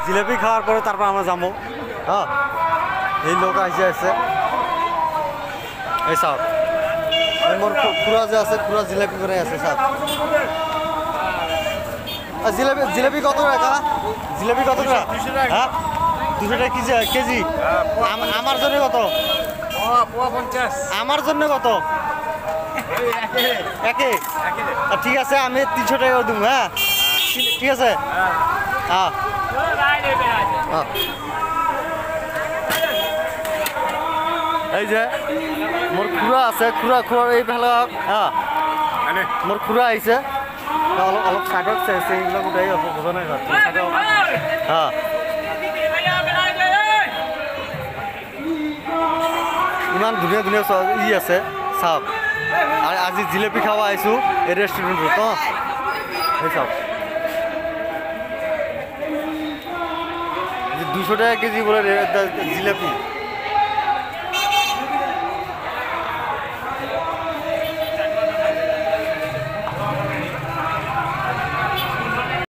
জিলাপি খাওয়ার পরে তারপর আমরা যাবো। হ্যাঁ, এই লোক আছে এই সব মোর খুড়া যে আছে, খুড়া জিলাপি করে আছে সব। জিলাপি কত টাকা? জিলাপি কত টাকা? হ্যাঁ, 200 টাকা কেজি। আমার জন্য কত? আমার জন্য কত? একে। ঠিক আছে, আমি 300 টাকা দেবো। হ্যাঁ, ঠিক আছে। হ্যাঁ, এই যে মোর খুড়া আছে, খুড়া এই ফেলা। হ্যাঁ, মোর খুড়া আহিছে, অলপ সাইডত এইবিলাক গোটেই বুজা নাই। হ্যাঁ, ইমান ধুনীয়া ধুনীয়া আছে চাওক। আৰু আজি জিলাপি খাব আহিছোঁ এই ৰেষ্টুৰেণ্টত। এই চাওক, 200 টাকা কেজি বলে জিলাপি।